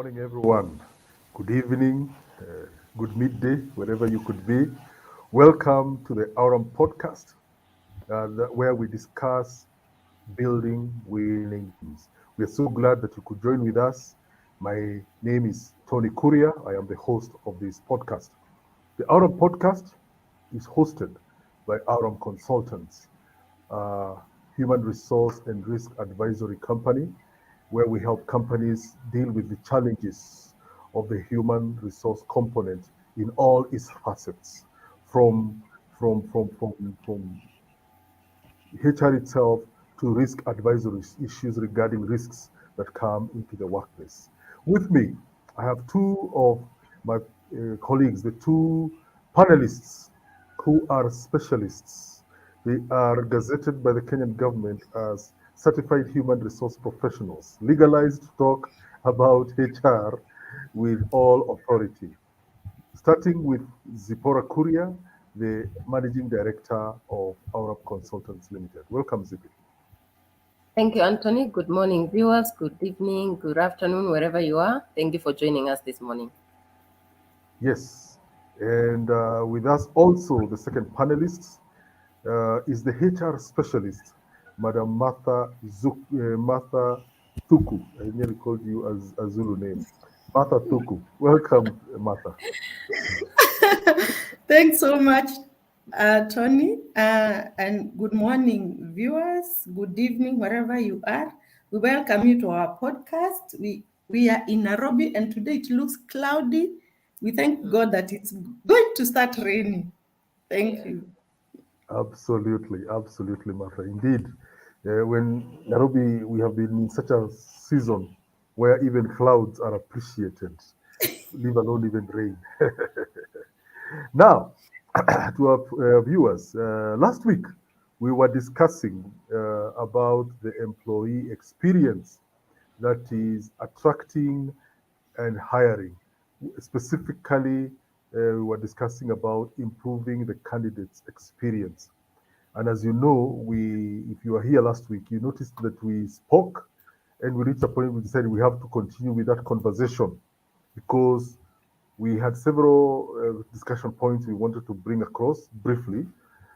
morning, everyone. Good evening, good midday, wherever you could be. Welcome to the Aurum podcast, where we discuss building winning teams. We are so glad that you could join with us. My name is Tony Kuria. I am the host of this podcast. The Aurum podcast is hosted by Aurum Consultants, a human resource and risk advisory company where we help companies deal with the challenges of the human resource component in all its facets, from from HR itself to risk advisory issues regarding risks that come into the workplace. With me, I have two of my colleagues, the two panelists who are specialists. They are gazetted by the Kenyan government as certified human resource professionals, legalized to talk about HR with all authority. Starting with Zipporah Kuria, the Managing Director of Aurum Consultants Limited. Welcome, Zippy. Thank you, Anthony. Good morning, viewers. Good evening, good afternoon, wherever you are. Thank you for joining us this morning. Yes, and with us also, the second panelist is the HR specialist, Madam Martha Thuku. I nearly called you as a Zulu name. Martha Thuku. Welcome, Martha. Thanks so much, Tony. And good morning, viewers. Good evening, wherever you are. We welcome you to our podcast. We are in Nairobi, and today it looks cloudy. We thank God that it's going to start raining. Thank you. Absolutely, absolutely, Martha. Indeed, when Nairobi, we have been in such a season where even clouds are appreciated, leave alone even rain. Now, to our viewers, last week we were discussing about the employee experience that is attracting and hiring. Specifically, we were discussing about improving the candidate's experience. And as you know, if you were here last week, you noticed that we spoke and we reached a point where we decided we have to continue with that conversation because we had several discussion points we wanted to bring across briefly,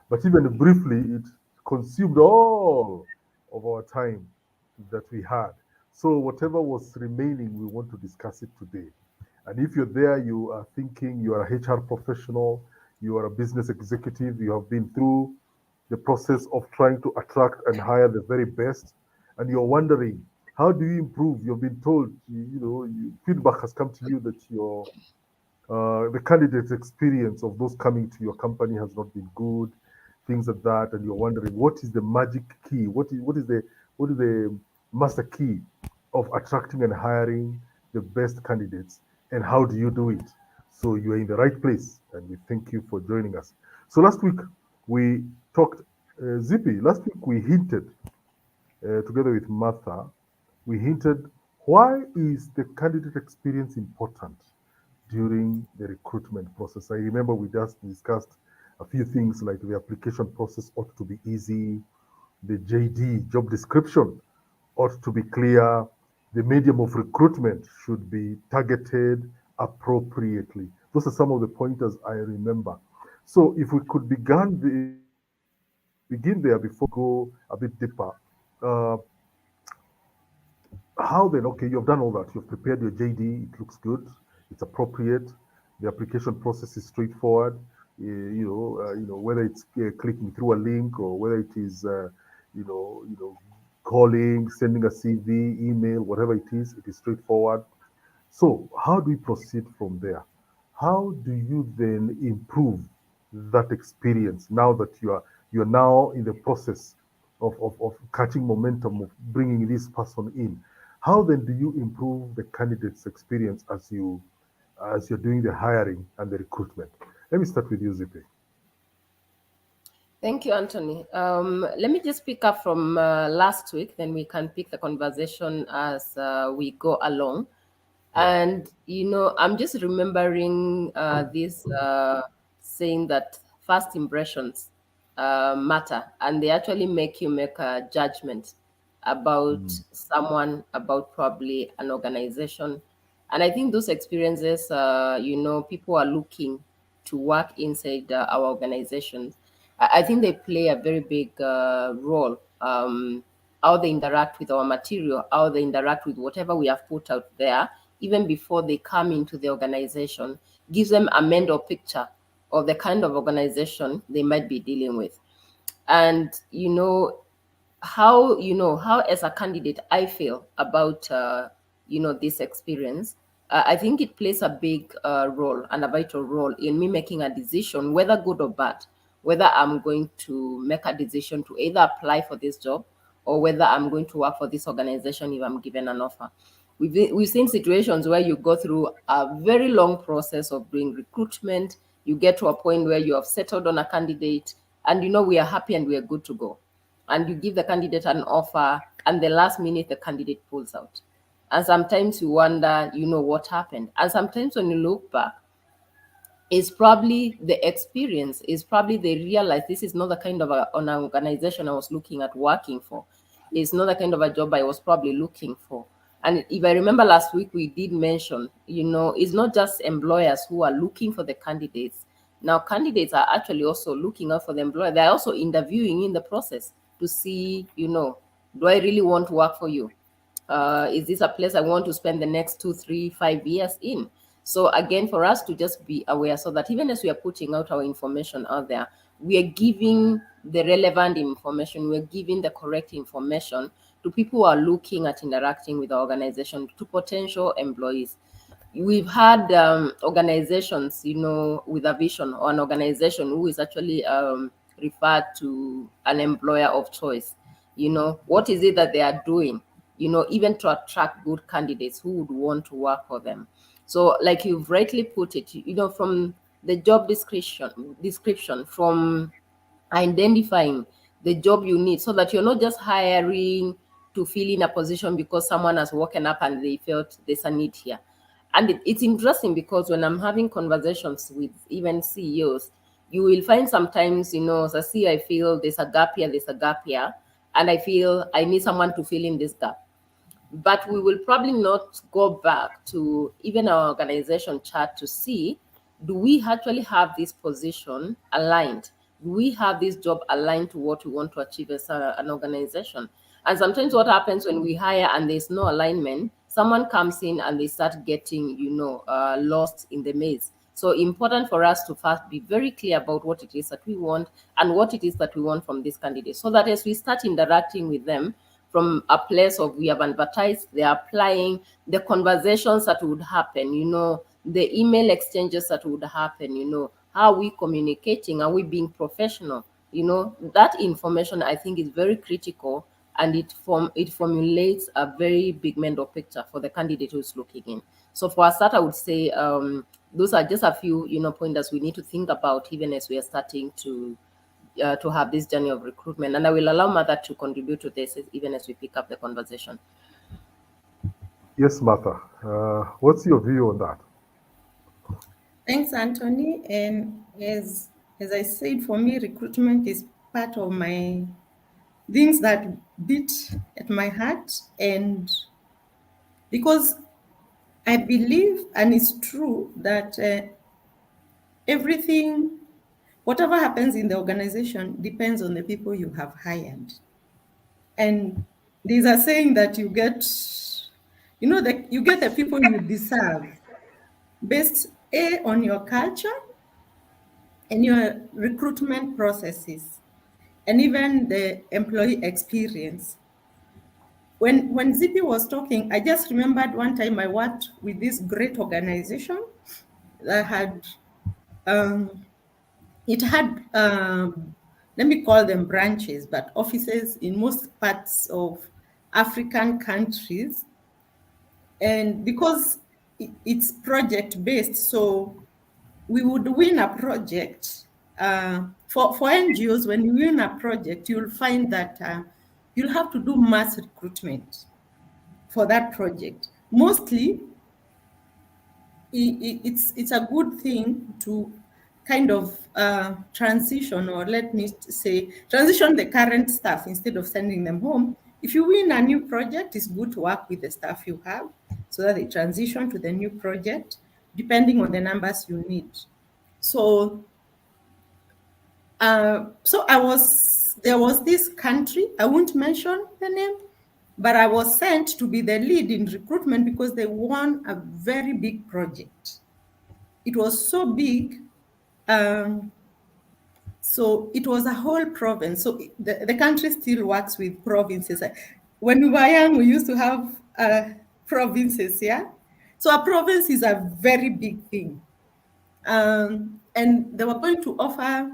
but even briefly, it consumed all of our time that we had. So, whatever was remaining, we want to discuss it today. And if you're there, you are thinking you are a HR professional, you are a business executive, you have been through the process of trying to attract and hire the very best, and you're wondering, how do you improve? You've been told, feedback has come to you that the candidate's experience of those coming to your company has not been good, things like that, and you're wondering what is the magic key? What is the master key of attracting and hiring the best candidates, and how do you do it? So you are in the right place, and we thank you for joining us. So last week we talked, Zippy. Last week we hinted together with Martha, we hinted why is the candidate experience important during the recruitment process. I remember we just discussed a few things like the application process ought to be easy, the JD, job description, ought to be clear, the medium of recruitment should be targeted appropriately. Those are some of the pointers I remember. So if we could begin there before we go a bit deeper. Uh, how then? Okay, you've done all that. You've prepared your JD. It looks good. It's appropriate. The application process is straightforward. Whether it's clicking through a link or whether it is, calling, sending a CV, email, whatever it is straightforward. So, how do we proceed from there? How do you then improve that experience now that you're now in the process of catching momentum of bringing this person in? How then do you improve the candidate's experience as you're doing the hiring and the recruitment? Let me start with you, Zipe. Thank you, Anthony. Let me just pick up from last week, then we can pick the conversation as we go along. And, I'm just remembering this saying that first impressions matter, and they actually make you make a judgment about someone, about probably an organization, And I think those experiences, people are looking to work inside our organizations. I think they play a very big role. How they interact with our material, how they interact with whatever we have put out there, even before they come into the organization, gives them a mental picture of the kind of organization they might be dealing with. And how as a candidate I feel about this experience. I think it plays a big role and a vital role in me making a decision, whether good or bad, whether I'm going to make a decision to either apply for this job or whether I'm going to work for this organization if I'm given an offer. We've seen situations where you go through a very long process of doing recruitment. You get to a point where you have settled on a candidate, and we are happy and we are good to go, and you give the candidate an offer, and the last minute the candidate pulls out. And sometimes you wonder, what happened. And sometimes when you look back, it's probably the experience, is probably they realize this is not the kind of an organization I was looking at working for. It's not the kind of a job I was probably looking for. And if I remember last week, we did mention, it's not just employers who are looking for the candidates. Now, candidates are actually also looking out for the employer. They're also interviewing in the process to see, do I really want to work for you? Is this a place I want to spend the next 2, 3, 5 years in? So again, for us to just be aware, so that even as we are putting out our information out there, we are giving the relevant information, we're giving the correct information to people who are looking at interacting with our organization, to potential employees. We've had organizations, with a vision, or an organization who is actually referred to an employer of choice. What is it that they are doing, even to attract good candidates who would want to work for them. So, like you've rightly put it, from the job description, from identifying the job you need, so that you're not just hiring to fill in a position because someone has woken up and they felt there's a need here. And it's interesting because when I'm having conversations with even CEOs, you will find sometimes, as a CEO, I feel there's a gap here, and I feel I need someone to fill in this gap. But we will probably not go back to even our organization chart to see, do we actually have this position aligned? Do we have this job aligned to what we want to achieve as an organization? And sometimes what happens when we hire and there's no alignment, someone comes in and they start getting, lost in the maze. So important for us to first be very clear about what it is that we want and what it is that we want from these candidates, so that as we start interacting with them from a place of we have advertised, they're applying, the conversations that would happen, the email exchanges that would happen, how are we communicating? Are we being professional? That information I think is very critical, and it formulates a very big mental picture for the candidate who's looking in. So for a start, I would say those are just a few, pointers we need to think about even as we are starting to have this journey of recruitment. And I will allow Mother to contribute to this even as we pick up the conversation. Yes, Martha. What's your view on that? Thanks, Anthony. And as I said, for me, recruitment is part of my things that beat at my heart. And because I believe, and it's true, that everything, whatever happens in the organization, depends on the people you have hired. And there's a saying that you get the people you deserve based on your culture and your recruitment processes, and even the employee experience. When Zippy was talking, I just remembered one time I worked with this great organization that had let me call them branches, but offices in most parts of African countries. And because it's project based, so we would win a project. For NGOs, when you win a project, you'll find that you'll have to do mass recruitment for that project. Mostly, it's a good thing to kind of transition, or let me say, transition the current staff instead of sending them home. If you win a new project, it's good to work with the staff you have so that they transition to the new project, depending on the numbers you need. So, there was this country, I won't mention the name, but I was sent to be the lead in recruitment because they won a very big project. It was so big. So it was a whole province. So the country still works with provinces. When we were young, we used to have provinces, yeah? So a province is a very big thing. And they were going to offer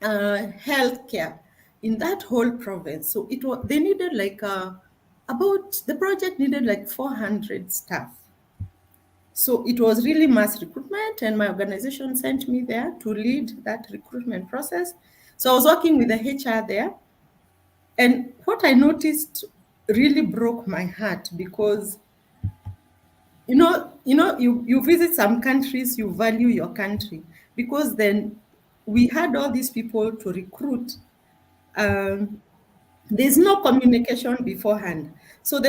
healthcare in that whole province. So they needed the project needed like 400 staff. So it was really mass recruitment, and my organization sent me there to lead that recruitment process. So I was working with the HR there, and what I noticed really broke my heart because you visit some countries, you value your country, because then we had all these people to recruit. There's no communication beforehand. So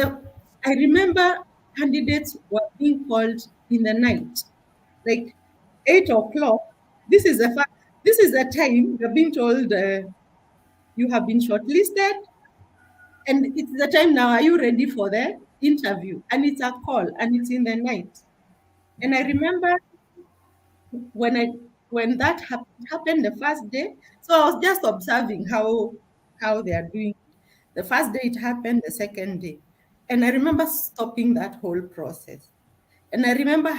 I remember candidates were being called in the night, like 8 o'clock. This is the time you're being told you have been shortlisted, and it's the time now. Are you ready for the interview? And it's a call, and it's in the night. And I remember when that happened the first day. So I was just observing how they are doing. The first day it happened, the second day. And I remember stopping that whole process. And I remember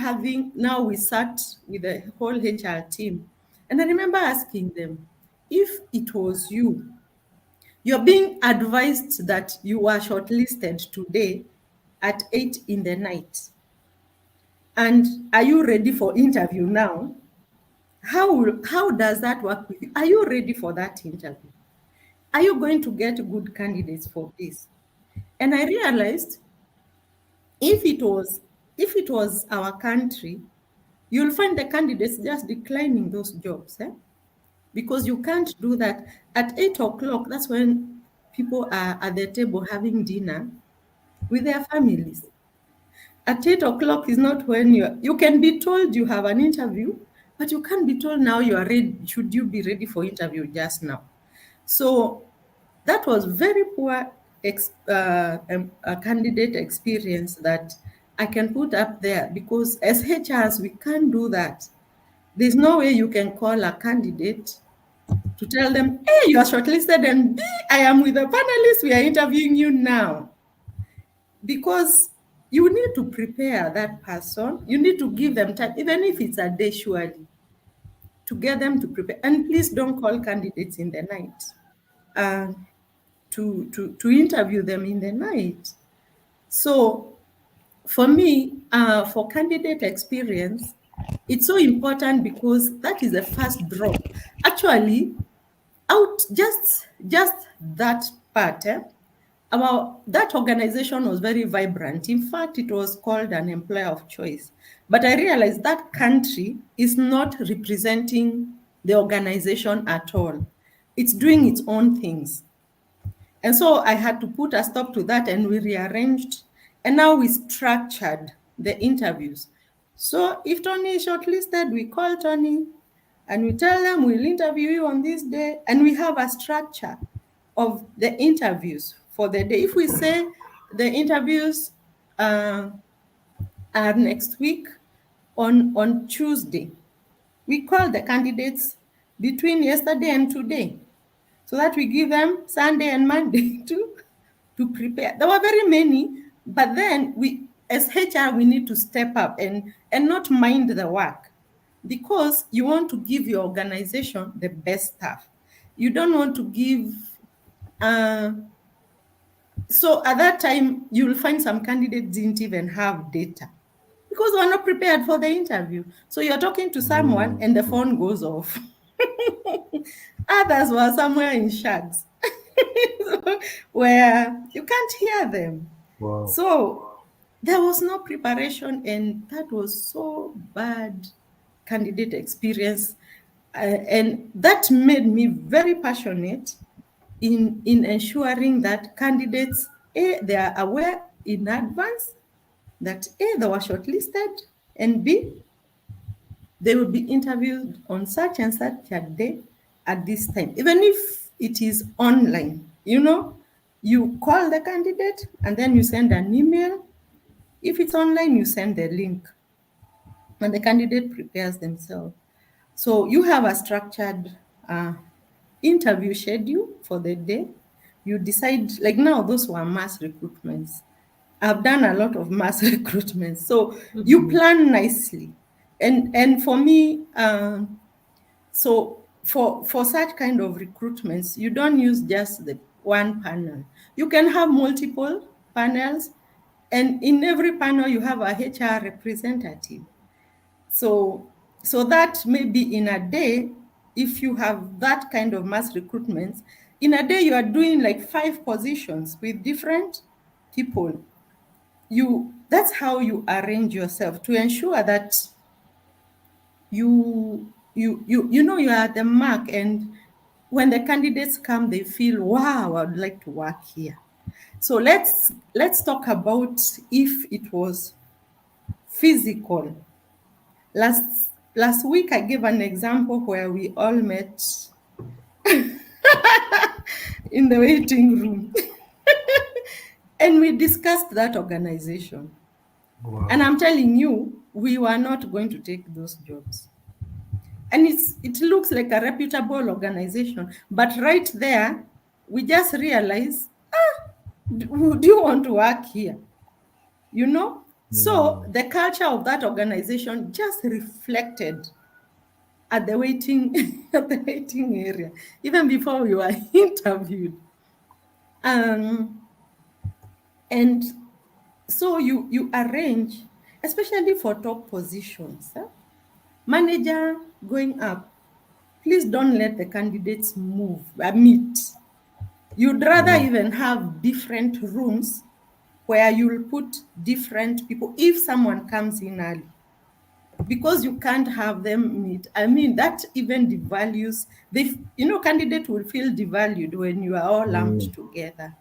now we sat with the whole HR team. And I remember asking them, if it was you're being advised that you are shortlisted today at 8 in the night. And are you ready for interview now? How does that work with you? Are you ready for that interview? Are you going to get good candidates for this? And I realized if it was our country, you'll find the candidates just declining those jobs, because you can't do that. At 8 o'clock, that's when people are at the table having dinner with their families. At 8 o'clock is not when you can be told you have an interview, but you can't be told now you are ready. Should you be ready for interview just now? So that was very poor candidate experience that I can put up there, because as HRs, we can't do that. There's no way you can call a candidate to tell them, hey, you are shortlisted, and B, I am with the panelists, we are interviewing you now. Because you need to prepare that person. You need to give them time, even if it's a day, surely, to get them to prepare. And please don't call candidates in the night. To interview them in the night. So for me, for candidate experience, it's so important because that is the first drop. Actually, just that part, that organization was very vibrant. In fact, it was called an employer of choice. But I realized that country is not representing the organization at all. It's doing its own things. And so I had to put a stop to that, and we rearranged, and now we structured the interviews. So if Tony is shortlisted, we call Tony and we tell them we'll interview you on this day, and we have a structure of the interviews for the day. If we say the interviews are next week on Tuesday, we call the candidates between yesterday and today, so that we give them Sunday and Monday to prepare. There were very many, but then as HR, we need to step up and not mind the work, because you want to give your organization the best staff. You don't want to give. So at that time, you'll find some candidates didn't even have data because we're not prepared for the interview. So you're talking to someone and the phone goes off. Others were somewhere in shags where you can't hear them. Wow. So there was no preparation, and that was so bad candidate experience. And that made me very passionate in ensuring that candidates, they are aware in advance that A, they were shortlisted, and B, they will be interviewed on such and such a day at this time, even if it is online. You call the candidate and then you send an email. If it's online, you send the link and the candidate prepares themselves. So you have a structured interview schedule for the day. You decide, like now, those were mass recruitments. I've done a lot of mass recruitments. So you plan nicely. And for me, so for such kind of recruitments, you don't use just the one panel. You can have multiple panels, and in every panel you have a HR representative. So that maybe in a day, if you have that kind of mass recruitments, in a day you are doing like 5 positions with different people. That's how you arrange yourself to ensure that you you are at the mark, and when the candidates come, they feel, wow, I would like to work here. So let's talk about if it was physical. Last week I gave an example where we all met in the waiting room and we discussed that organization. Wow. And I'm telling you, we were not going to take those jobs. And it looks like a reputable organization, but right there, we just realized, do you want to work here? So the culture of that organization just reflected at the waiting at the waiting area, even before we were interviewed. And so you arrange, especially for top positions, manager going up. Please don't let the candidates meet. You'd rather even have different rooms where you'll put different people if someone comes in early, because you can't have them meet. I mean, that even devalues, candidate will feel devalued when you are all lumped together.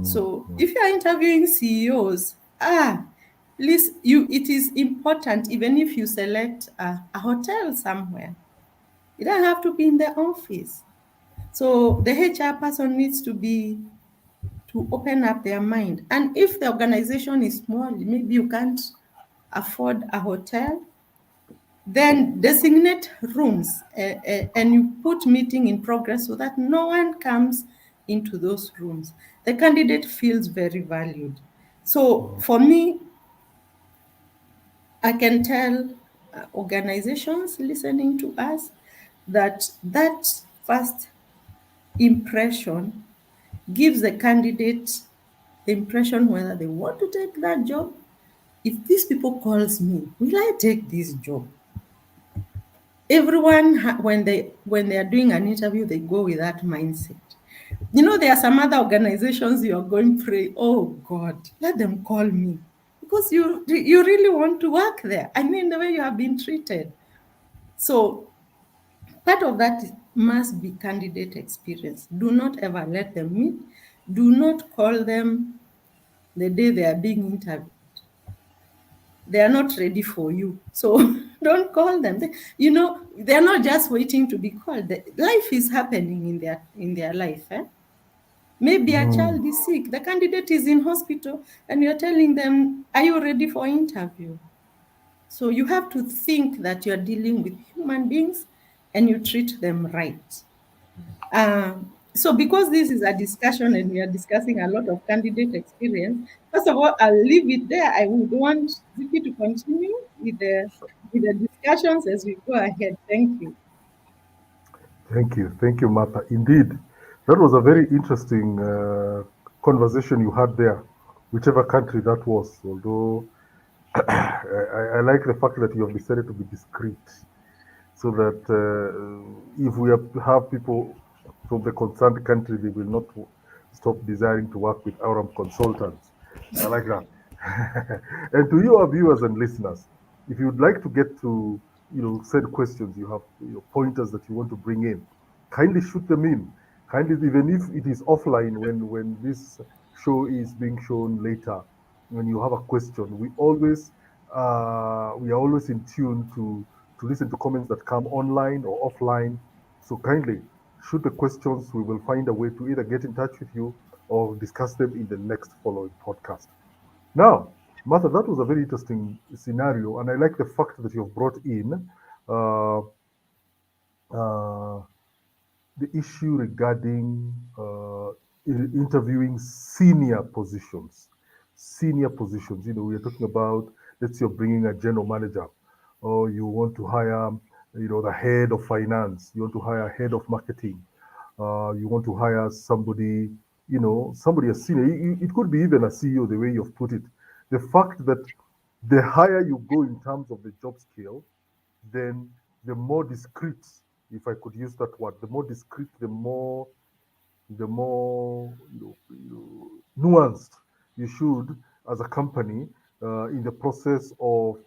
So if you are interviewing CEOs, please, it is important, even if you select a hotel somewhere, it doesn't have to be in the office. So the HR person needs to open up their mind. And if the organization is small, maybe you can't afford a hotel, then designate rooms and you put meeting in progress so that no one comes into those rooms. The candidate feels very valued. So for me, I can tell organizations listening to us that first impression gives the candidate the impression whether they want to take that job. If these people calls me, will I take this job? Everyone, when they are doing an interview, they go with that mindset. There are some other organizations you are going to pray, oh God, let them call me, because you really want to work there. I mean, the way you have been treated. So part of that must be candidate experience. Do not ever let them meet. Do not call them the day they are being interviewed. They are not ready for you. So don't call them. They're not just waiting to be called. Life is happening in their life. Maybe a child is sick. The candidate is in hospital and you're telling them, are you ready for interview? So you have to think that you're dealing with human beings and you treat them right. So because this is a discussion and we are discussing a lot of candidate experience, first of all, I'll leave it there. I would want Zippy to continue with the discussions as we go ahead. Thank you. Thank you, Martha. Indeed, that was a very interesting conversation you had there, whichever country that was. Although I like the fact that you have decided to be discreet, so that if we have people from the concerned country, they will not stop desiring to work with Aurum consultants. I like that. And to you, our viewers and listeners, if you'd like to get to, send questions, you have pointers that you want to bring in, kindly shoot them in. Kindly, even if it is offline when this show is being shown later, when you have a question, we are always in tune to listen to comments that come online or offline. So kindly shoot the questions. We will find a way to either get in touch with you or discuss them in the next following podcast. Now, Martha, that was a very interesting scenario, and I like the fact that you've brought in uh, uh, the issue regarding interviewing senior positions. Senior positions, we are talking about, let's say you're bringing a general manager, or you want to hire, the head of finance, you want to hire a head of marketing, you want to hire somebody, somebody a senior. It could be even a CEO, the way you've put it. The fact that the higher you go in terms of the job scale, then the more discreet, if I could use that word, the more discreet, the more nuanced you should, as a company, in the process of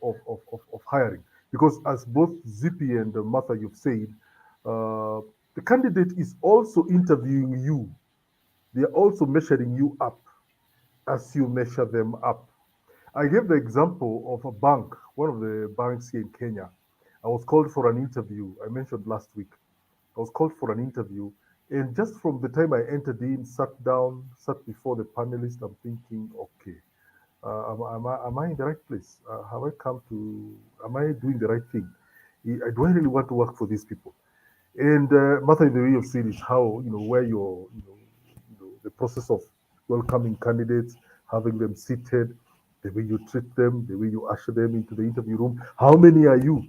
hiring. Because as both Zippy and Martha, you've said, uh, the candidate is also interviewing you. They are also measuring you up as you measure them up. I gave the example of a bank, one of the banks here in Kenya. I was called for an interview. I mentioned last week. I was called for an interview, and just from the time I entered in, sat down, sat before the panelists, I'm thinking, okay, am I in the right place? Have I come to? Am I doing the right thing? Do I really want to work for these people? And Martha, the way you've seen is how, where you're, the process of welcoming candidates, having them seated, the way you treat them, the way you usher them into the interview room. How many are you?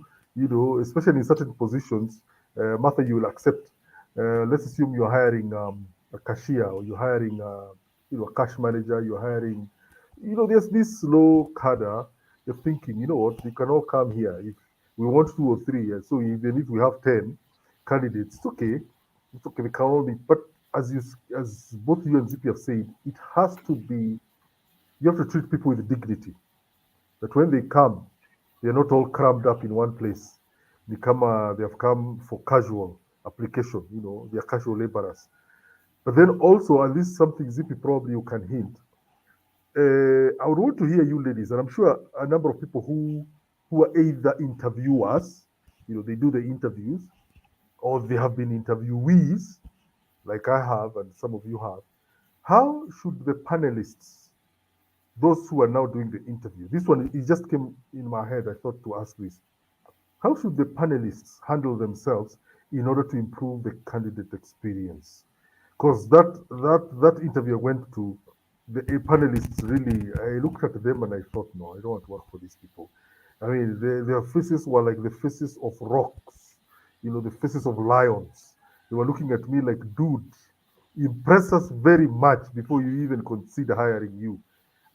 Especially in certain positions, Martha, you will accept. Let's assume you're hiring a cashier, or you're hiring, a cash manager, you're hiring, there's this low cadre. You're thinking, you know what, they can all come here. If we want two or three, so even if we have 10 candidates, it's okay. It's okay, we can all meet. But as both you and Zippy have said, it has to be, you have to treat people with dignity. That when they come, they're not all crammed up in one place. They have come for casual application, they're casual laborers. But then also, and this is something Zippy probably you can hint, I would want to hear you ladies, and I'm sure a number of people who are either interviewers, they do the interviews, or they have been interviewees, like I have and some of you have. How should the panelists, those who are now doing the interview, this one, it just came in my head, I thought to ask this. How should the panelists handle themselves in order to improve the candidate experience? Because that interview I went to, the panelists really, I looked at them and I thought, no, I don't want to work for these people. I mean, their faces were like the faces of rocks, the faces of lions. They were looking at me like, dude, impress us very much before you even consider hiring you.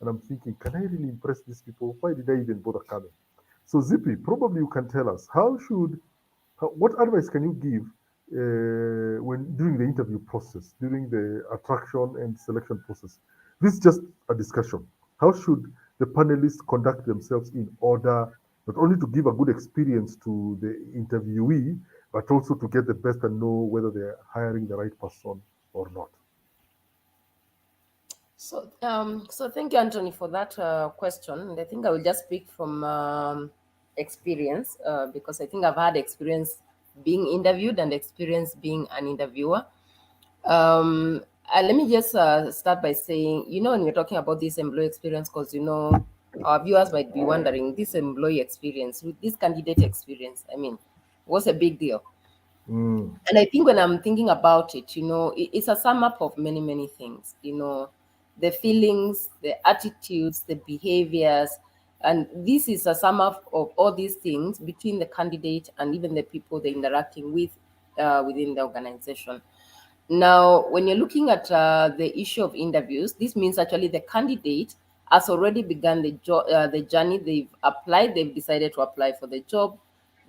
And I'm thinking, can I really impress these people? Why did I even bother coming? So Zippy, probably you can tell us what advice can you give when during the interview process, during the attraction and selection process? This is just a discussion. How should the panelists conduct themselves in order not only to give a good experience to the interviewee, but also to get the best and know whether they're hiring the right person or not? So thank you, Anthony, for that question. And I think I will just speak from experience because I think I've had experience being interviewed and experience being an interviewer. Let me just start by saying, when we're talking about this employee experience, because our viewers might be wondering, this employee experience with this candidate experience, I mean, what's a big deal? Mm, And I think when I'm thinking about it, it's a sum up of many, many things, the feelings, the attitudes, the behaviors. And this is a sum up of all these things between the candidate and even the people they're interacting with within the organization. Now, when you're looking at the issue of interviews, this means actually the candidate has already begun the journey. They've applied. They've decided to apply for the job.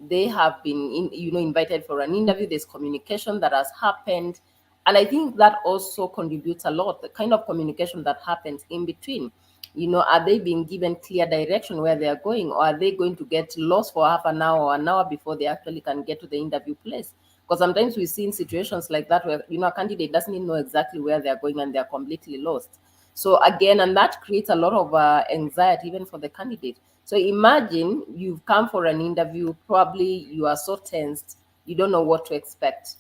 They have been, invited for an interview. There's communication that has happened, and I think that also contributes a lot. The kind of communication that happens in between. Are they being given clear direction where they are going, or are they going to get lost for half an hour or an hour before they actually can get to the interview place? Because sometimes we see in situations like that where, a candidate doesn't even know exactly where they're going and they're completely lost. So again, and that creates a lot of anxiety even for the candidate. So imagine you've come for an interview, probably you are so tensed, you don't know what to expect,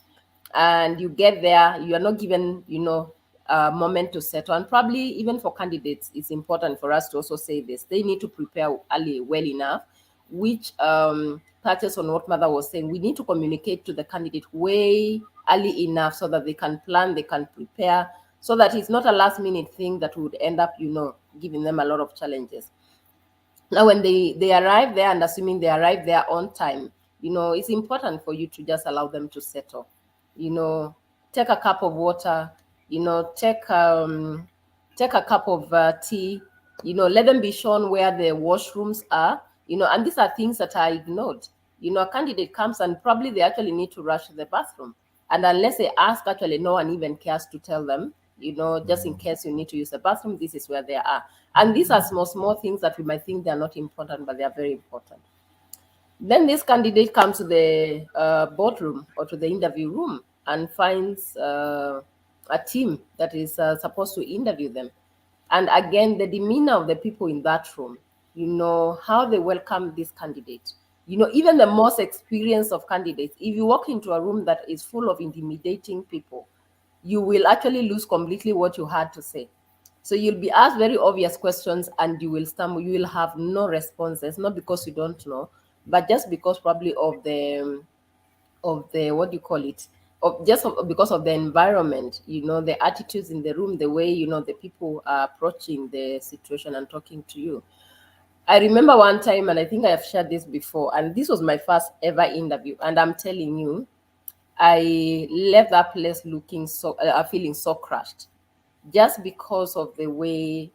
and you get there, you are not given, a moment to settle. And probably even for candidates, it's important for us to also say this: they need to prepare early, well enough, which touches on what Mother was saying. We need to communicate to the candidate way early enough so that they can plan, they can prepare, so that it's not a last minute thing that would end up, giving them a lot of challenges. Now, when they arrive there, and assuming they arrive there on time, it's important for you to just allow them to settle. You know, take a cup of water. Take a cup of tea. Let them be shown where the washrooms are. And these are things that are ignored. A candidate comes and probably they actually need to rush to the bathroom, and unless they ask, actually no one even cares to tell them. Just in case you need to use the bathroom, this is where they are. And these are small things that we might think they're not important, but they are very important. Then this candidate comes to the boardroom or to the interview room and finds a team that is supposed to interview them. And again, the demeanor of the people in that room, how they welcome this candidate. Even the most experienced of candidates, if you walk into a room that is full of intimidating people, you will actually lose completely what you had to say. So you'll be asked very obvious questions and you will stumble. You will have no responses, not because you don't know, but just because probably of the what do you call it? Because of the environment, the attitudes in the room, the way the people are approaching the situation and talking to you. I remember one time, and I think I have shared this before, and this was my first ever interview, and I'm telling you, I left that place looking feeling so crushed, just because of the way,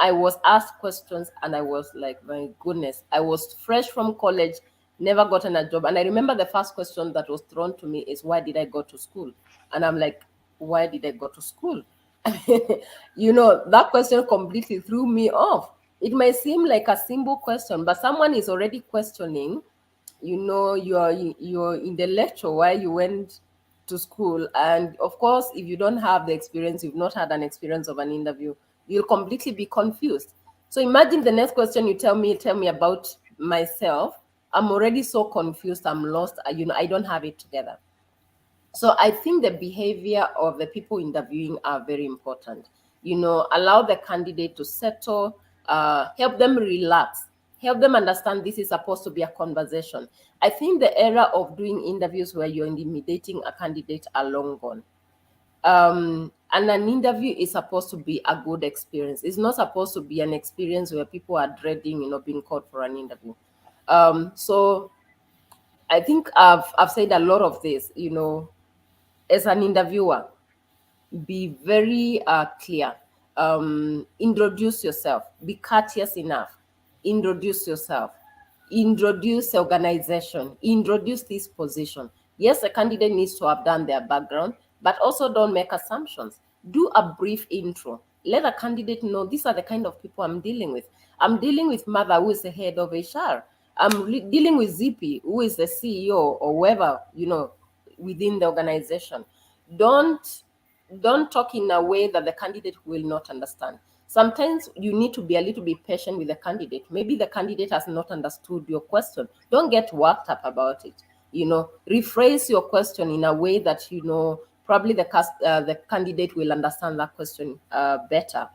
I was asked questions and I was like, my goodness, I was fresh from college, never gotten a job. And I remember the first question that was thrown to me is, why did I go to school? And I'm like, why did I go to school? That question completely threw me off. It might seem like a simple question, but someone is already questioning, you're in the lecture while you went to school. And of course, if you don't have the experience, you've not had an experience of an interview, you'll completely be confused. So imagine the next question you tell me about myself. I'm already so confused, I'm lost, I don't have it together. So I think the behavior of the people interviewing are very important. Allow the candidate to settle, help them relax, help them understand this is supposed to be a conversation. I think the era of doing interviews where you're intimidating a candidate are long gone. And an interview is supposed to be a good experience. It's not supposed to be an experience where people are dreading, being called for an interview. So I think I've said a lot of this, as an interviewer, be very clear. Introduce yourself. Be courteous enough. Introduce yourself. Introduce the organization. Introduce this position. Yes, the candidate needs to have done their background, but also don't make assumptions. Do a brief intro. Let a candidate know these are the kind of people I'm dealing with. I'm dealing with Mother, who is the head of HR. I'm dealing with ZP, who is the CEO or whoever, within the organization. Don't talk in a way that the candidate will not understand. Sometimes you need to be a little bit patient with the candidate. Maybe the candidate has not understood your question. Don't get worked up about it. Rephrase your question in a way that probably the candidate will understand that question better.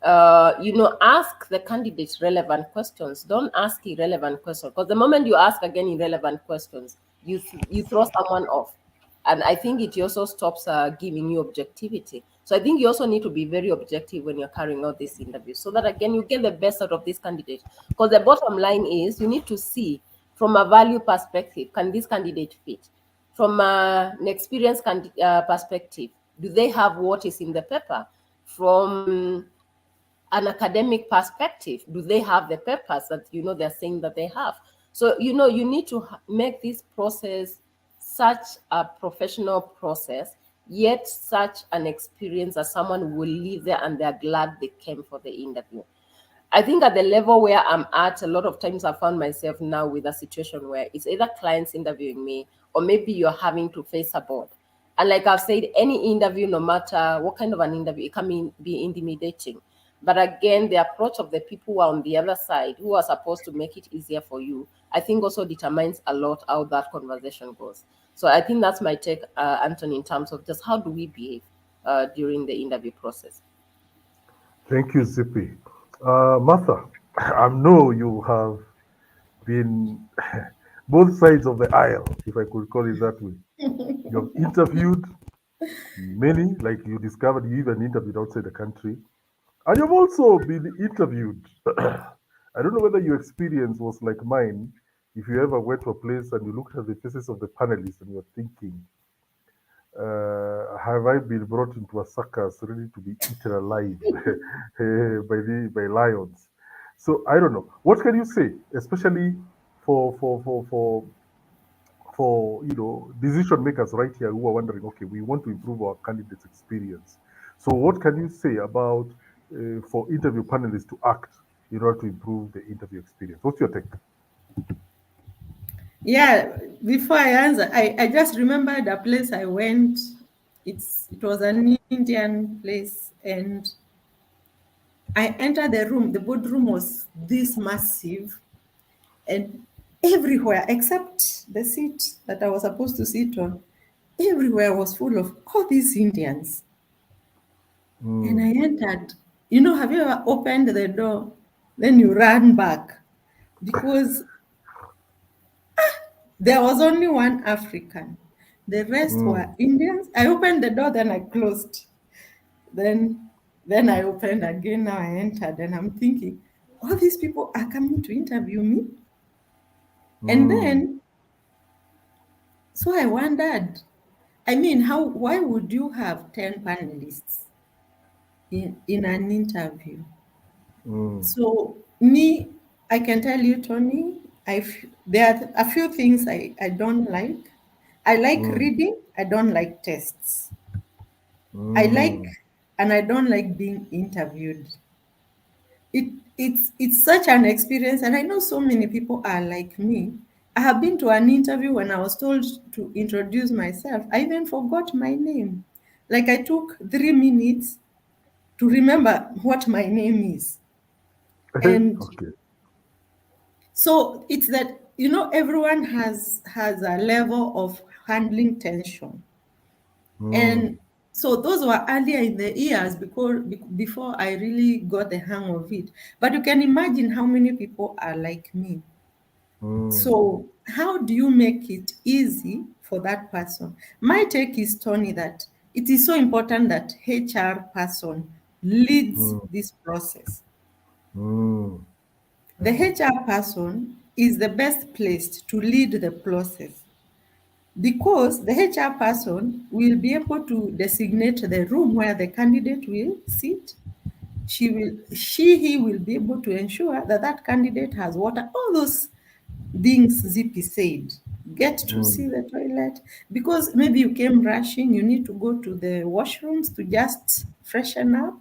Ask the candidate relevant questions. Don't ask irrelevant questions, because the moment you ask again irrelevant questions, you throw someone off. And I think it also stops giving you objectivity. So I think you also need to be very objective when you're carrying out this interview, so that again you get the best out of this candidate. Because the bottom line is, you need to see from a value perspective, can this candidate fit? From an experience perspective, do they have what is in the paper? From an academic perspective, do they have the papers that they're saying that they have? So you need to make this process such a professional process, yet such an experience that someone will leave there and they're glad they came for the interview. I think at the level where I'm at, a lot of times I found myself now with a situation where it's either clients interviewing me, or maybe you're having to face a board. And like I've said, any interview, no matter what kind of an interview, it can be intimidating. But again, the approach of the people who are on the other side, who are supposed to make it easier for you, I think also determines a lot how that conversation goes. So I think that's my take, Anthony, in terms of just how do we behave during the interview process. Thank you, Zippy. Martha, I know you have been both sides of the aisle, if I could call it that way. You have interviewed many, like you discovered you even interviewed outside the country, and you've also been interviewed. I don't know whether your experience was like mine. If you ever went to a place and you looked at the faces of the panelists and you're thinking, have I been brought into a circus ready to be eaten alive by lions? So I don't know. What can you say, especially for for for for for decision makers right here who are wondering, okay, we want to improve our candidates' experience. So what can you say about for interview panelists to act in order to improve the interview experience? What's your take? Yeah, before I answer, I just remembered a place I went. It was an Indian place, and I entered the room. The boardroom was this massive, and everywhere except the seat that I was supposed to sit on, everywhere was full of all these Indians. And I Mm, entered. You know, have you ever opened the door, then you ran back because there was only one African. The rest were mm, Indians. I opened the door, then I closed. Then then I opened again. Now I entered, and I'm thinking, all these people are coming to interview me. And mm, then so I wondered, I mean, why would you have 10 panelists in an interview? mm, So me, I can tell you, Tony, there are a few things I don't like. I like mm, reading, I don't like tests. I like mm, and I don't like being interviewed. It's such an experience, and I know so many people are like me. I have been to an interview when I was told to introduce myself. I even forgot my name. Like I took 3 minutes to remember what my name is. And okay. so it's that, everyone has a level of handling tension. And Mm, so those were earlier in the years before I really got the hang of it. But you can imagine how many people are like me. mm, So how do you make it easy for that person? My take is, Tony, that it is so important that HR person leads mm, this process. mm, The HR person is the best placed to lead the process because the HR person will be able to designate the room where the candidate will sit. He will be able to ensure that that candidate has water, all those things Zippy said. Get to see mm, the toilet because maybe you came rushing, you need to go to the washrooms to just freshen up,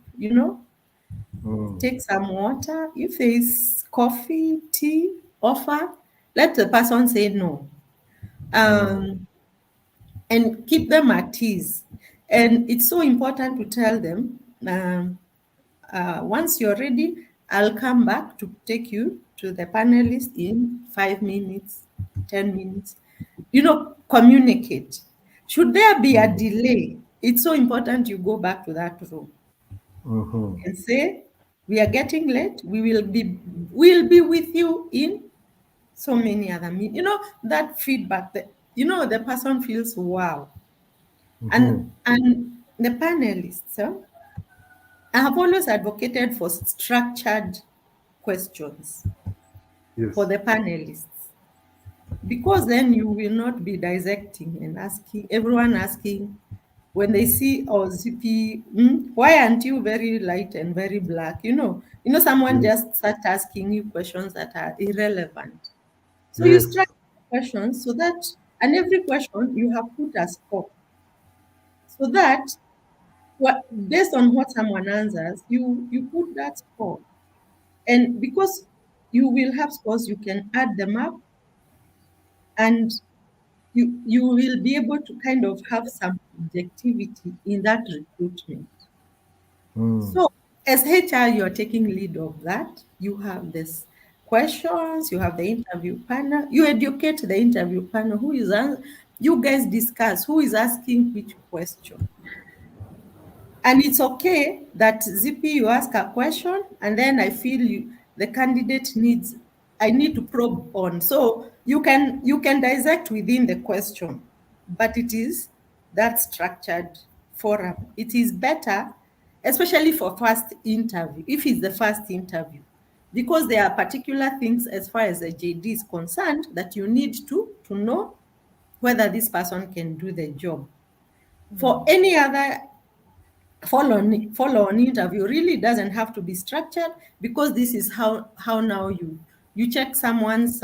mm, take some water. If there is coffee, tea, offer, let the person say no. mm, Um, and keep them at ease. And it's so important to tell them once you're ready, I'll come back to take you to the panelist in 5 minutes, 10 minutes. Communicate. Should there be a mm, delay, it's so important you go back to that room mhm, and say, we are getting late. We'll be with you in so many other meetings. That feedback that the person feels wow. mhm. And the panelists, I have always advocated for structured questions for Yes. the panelists because then you will not be dissecting and asking everyone asking when they see ZP, why aren't you very light and very black? Someone Yes. just start asking you questions that are irrelevant. So you Yes. structure questions so that, and every question you have put a score so that based on what someone answers, you put that score. And because you will have scores, you can add them up and you will be able to kind of have some objectivity in that recruitment. Mm, So, as HR, you're taking lead of that. You have this questions, you have the interview panel, you educate the interview panel who is you guys discuss who is asking which question. And it's okay that ZP, you ask a question, and then I feel the candidate needs, I need to probe on. So you can dissect within the question, but it is that structured forum. It is better, especially for first interview, if it's the first interview, because there are particular things as far as the JD is concerned that you need to know whether this person can do the job. For any other follow on interview really doesn't have to be structured, because this is how now you check someone's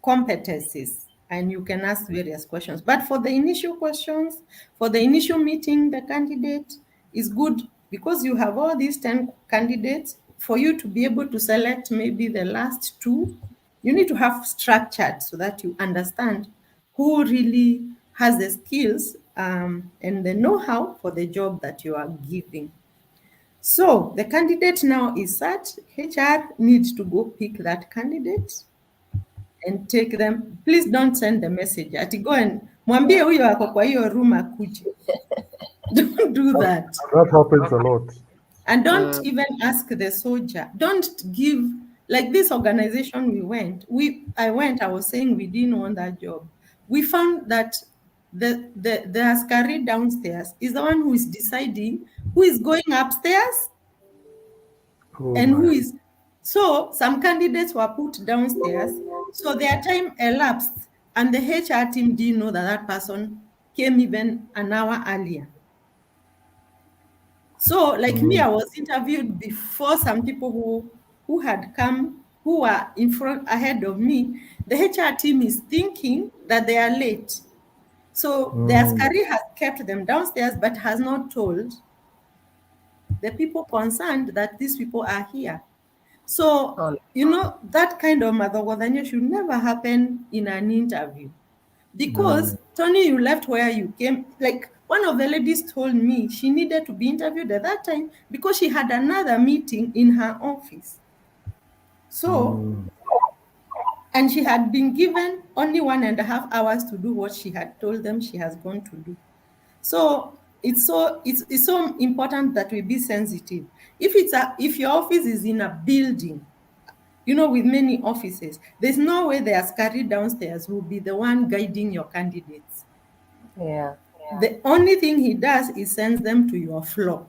competencies, and you can ask various questions. But for the initial questions, for the initial meeting, the candidate is good, because you have all these 10 candidates. For you to be able to select maybe the last two, you need to have structured so that you understand who really has the skills and the know-how for the job that you are giving. So the candidate now is set. HR needs to go pick that candidate and take them. Please don't send the message ati go and mwambie huyo ako kwa hiyo room akuje. Don't do that. That happens a lot. And don't even ask the soldier. Don't give, like this organization I was saying we didn't want that job. We found that the askari downstairs is the one who is deciding who is going upstairs and who is. So some candidates were put downstairs, so their time elapsed, and the HR team didn't know that person came even an hour earlier. So, like me, I was interviewed before some people who had come, who were in front ahead of me. The HR team is thinking that they are late. So the askari has kept them downstairs, but has not told the people concerned that these people are here. So, that kind of madhogodhania should never happen in an interview. Because, Tony, you left where you came. Like, one of the ladies told me she needed to be interviewed at that time because she had another meeting in her office. So, and she had been given only 1.5 hours to do what she had told them she has gone to do. So it's so important that we be sensitive. If your office is in a building, with many offices, there's no way the askari downstairs will be the one guiding your candidates. Yeah. The only thing he does is sends them to your floor.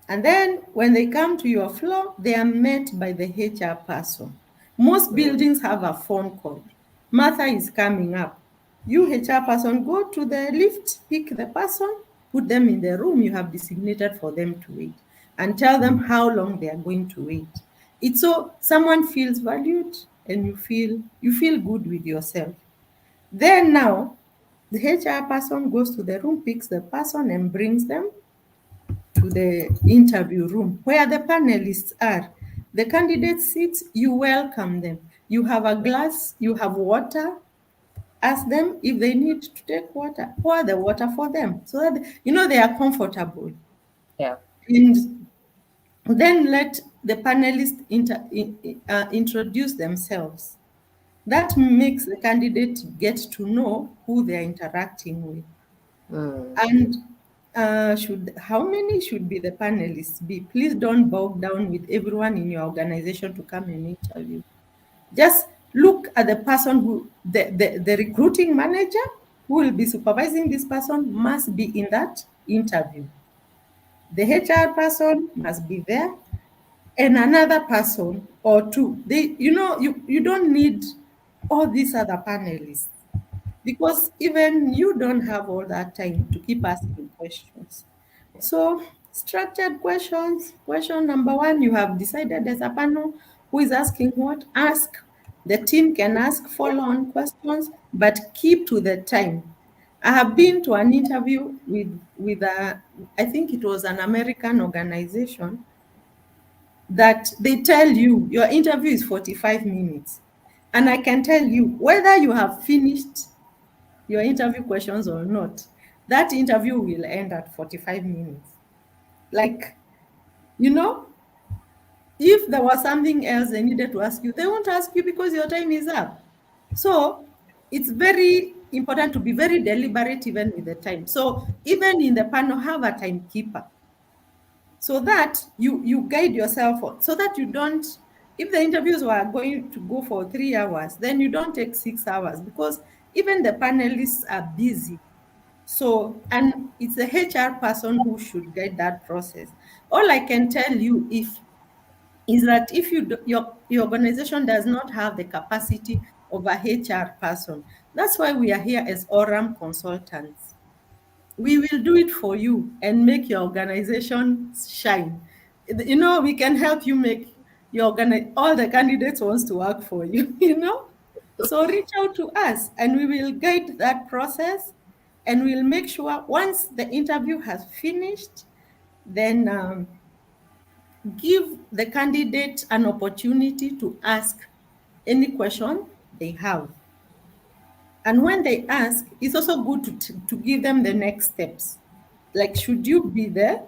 And then when they come to your floor, they are met by the HR person. Most buildings have a phone call. Martha is coming up. You HR person, go to the lift, pick the person, put them in the room you have designated for them to wait, and tell them how long they are going to wait. It's so someone feels valued and you feel good with yourself. Then now, the HR person goes to the room, picks the person and brings them to the interview room where the panelists are. The candidates sit, you welcome them. You have a glass, you have water. Ask them if they need to take water. Pour the water for them so that they are comfortable. Yeah. And then let the panelists introduce themselves. That makes the candidate get to know who they're interacting with. And how many should be the panelists be? Please don't bog down with everyone in your organization to come and interview. Just look at the person who, the recruiting manager who will be supervising this person must be in that interview. The HR person must be there, and another person or two. You don't need all these other panelists, because even you don't have all that time to keep asking questions. So structured questions. Question number one, you have decided there's a panel who is asking what? Ask. The team can ask follow-on questions, but keep to the time. I have been to an interview with I think it was an American organization, that they tell you your interview is 45 minutes. And I can tell you, whether you have finished your interview questions or not, that interview will end at 45 minutes. Like, You know, if there was something else they needed to ask you, they won't ask you because your time is up. So it's very important to be very deliberate even with the time. So even in the panel, have a timekeeper so that you guide yourself so that you don't, if the interviews were going to go for 3 hours, then you don't take 6 hours because even the panelists are busy. So, and it's the HR person who should guide that process. All I can tell you is that if your organization does not have the capacity of a HR person, that's why we are here as Aurum consultants. We will do it for you and make your organization shine. You know, we can help you make all the candidates wants to work for you, you know. So reach out to us and we will guide that process and we'll make sure once the interview has finished, then give the candidate an opportunity to ask any question they have. And when they ask, it's also good to give them the next steps. Like, should you be there?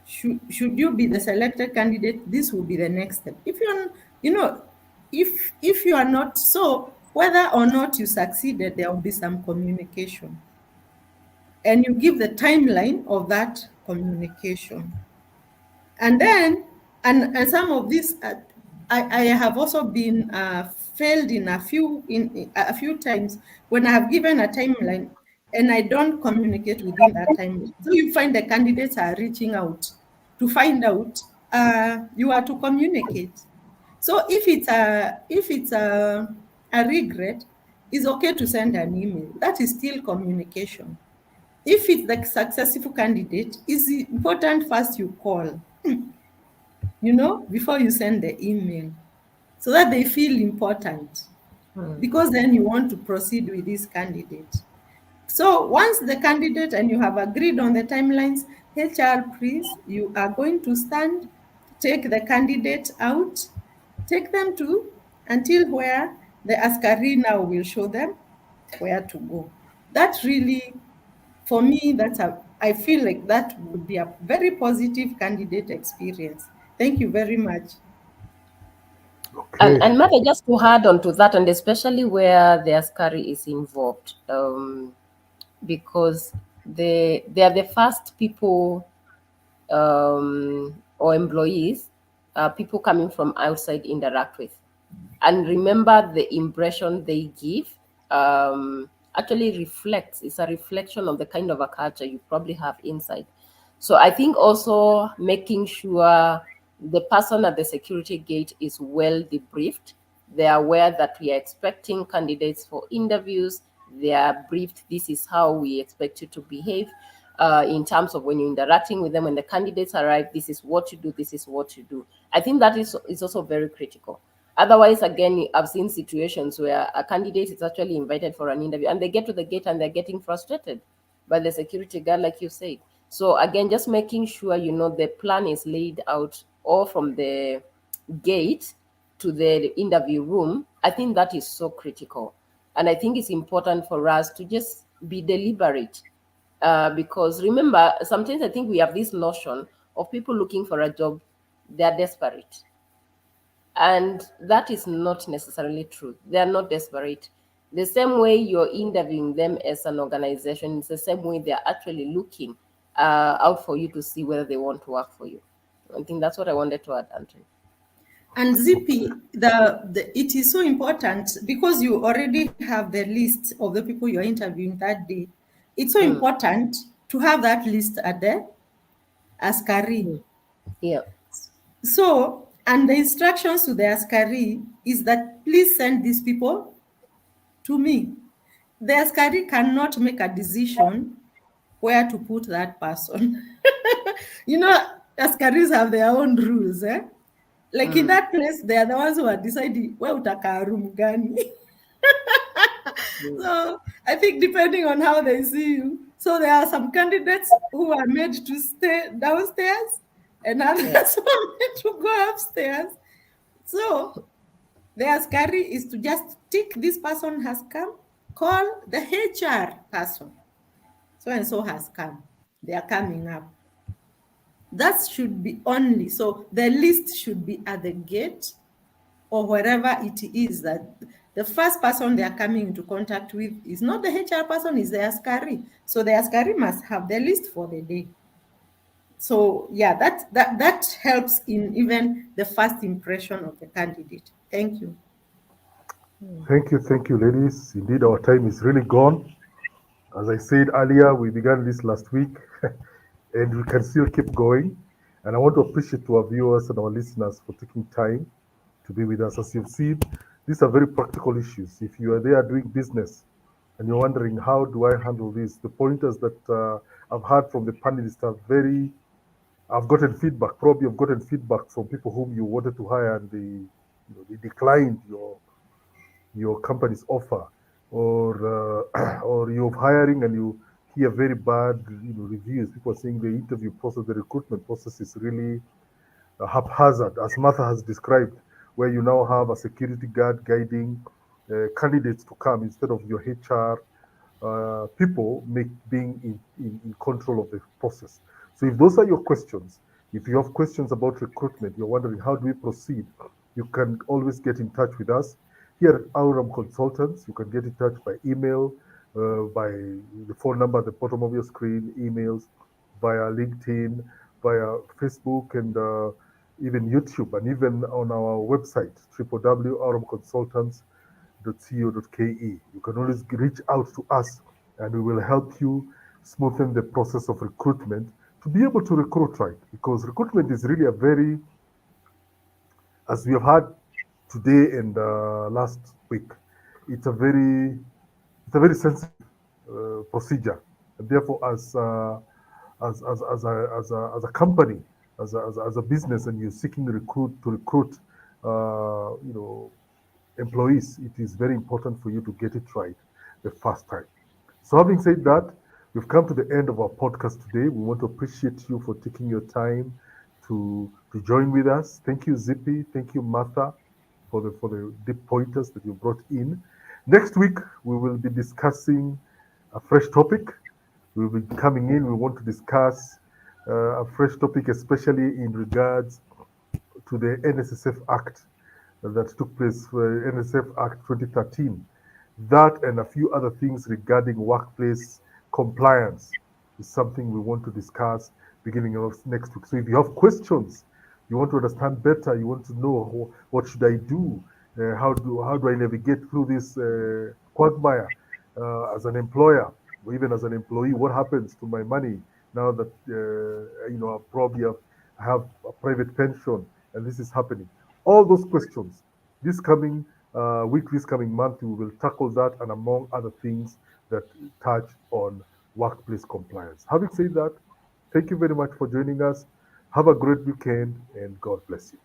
Should you be the selected candidate? This will be the next step. If you're, you know, if you are not, so whether or not you succeeded, there will be some communication. And you give the timeline of that communication. And then, and some of these, I have also been failed in a few times when I have given a timeline and I don't communicate within that timeline. So you find the candidates are reaching out to find out. You are to communicate. So if it's a regret, it's okay to send an email. That is still communication. If it's the successful candidate, it's important first you call, before you send the email so that they feel important because then you want to proceed with this candidate. So once the candidate and you have agreed on the timelines, HR, please, you are going to stand, take the candidate out, take them to until where the askari now will show them where to go. That really, for me, I feel like that would be a very positive candidate experience. Thank you very much. Okay. And Mother, just to add on to that, and especially where the askari is involved, because they are the first people or employees, people coming from outside interact with. And remember, the impression they give actually reflects, it's a reflection of the kind of a culture you probably have inside. So I think also making sure the person at the security gate is well debriefed. They are aware that we are expecting candidates for interviews. They are briefed, this is how we expect you to behave. In terms of when you're interacting with them, when the candidates arrive, this is what you do, this is what you do. I think that is also very critical. Otherwise, again, I've seen situations where a candidate is actually invited for an interview and they get to the gate and they're getting frustrated by the security guard, like you said. So again, just making sure the plan is laid out all from the gate to the interview room. I think that is so critical. And I think it's important for us to just be deliberate. Because remember, sometimes I think we have this notion of people looking for a job, they're desperate. And that is not necessarily true. They are not desperate. The same way you're interviewing them as an organization, it's the same way they're actually looking out for you to see whether they want to work for you. I think that's what I wanted to add, Andrew. And ZP, it is so important because you already have the list of the people you're interviewing that day. It's so important to have that list at the askari. Yeah. So, and the instructions to the askari is that please send these people to me. The askari cannot make a decision where to put that person. Askaris have their own rules, eh? Like in that place, they are the ones who are deciding where utakaa room gani. So I think depending on how they see you. So there are some candidates who are made to stay downstairs and others who are made to go upstairs. So the askari is to just tick this person has come, call the HR person. So and so has come. They are coming up. That should be only. So the list should be at the gate or wherever it is that the first person they are coming into contact with is not the HR person, is the askari. So the askari must have the list for the day. So yeah, that helps in even the first impression of the candidate. Thank you. Thank you, ladies. Indeed, our time is really gone. As I said earlier, we began this last week and we can still keep going. And I want to appreciate to our viewers and our listeners for taking time to be with us. As you've seen, these are very practical issues. If you are there doing business and you're wondering, how do I handle this? The pointers that I've heard from the panelists are very, I've gotten feedback. Probably I've gotten feedback from people whom you wanted to hire and they declined your company's offer, or or you're hiring and you hear very bad reviews. People are saying the interview process, the recruitment process is really haphazard, as Martha has described, where you now have a security guard guiding candidates to come instead of your HR people being in control of the process. So if those are your questions, if you have questions about recruitment, you're wondering how do we proceed, you can always get in touch with us here at Aurum Consultants. You can get in touch by email, by the phone number at the bottom of your screen, emails, via LinkedIn, via Facebook, and even YouTube, and even on our website, www.aurumconsultants.co.ke. You can always reach out to us and we will help you smoothen the process of recruitment to be able to recruit right. Because recruitment is really a very, as we have had today and last week, it's a very sensitive procedure. And therefore, as a company, as a business, and you're seeking to recruit, you know, employees, it is very important for you to get it right the first time. So, having said that, we've come to the end of our podcast today. We want to appreciate you for taking your time to join with us. Thank you, Zippy. Thank you, Martha, for the deep pointers that you brought in. Next week, we will be discussing a fresh topic. We will be coming in. We want to discuss a fresh topic, especially in regards to the NSSF Act that took place, NSF Act 2013. That and a few other things regarding workplace compliance is something we want to discuss beginning of next week. So if you have questions, you want to understand better, you want to know what should I do, how do I navigate through this quagmire as an employer or even as an employee, what happens to my money now that I probably have a private pension and this is happening. All those questions. This coming week, this coming month, we will tackle that and among other things that touch on workplace compliance. Having said that, thank you very much for joining us. Have a great weekend and God bless you.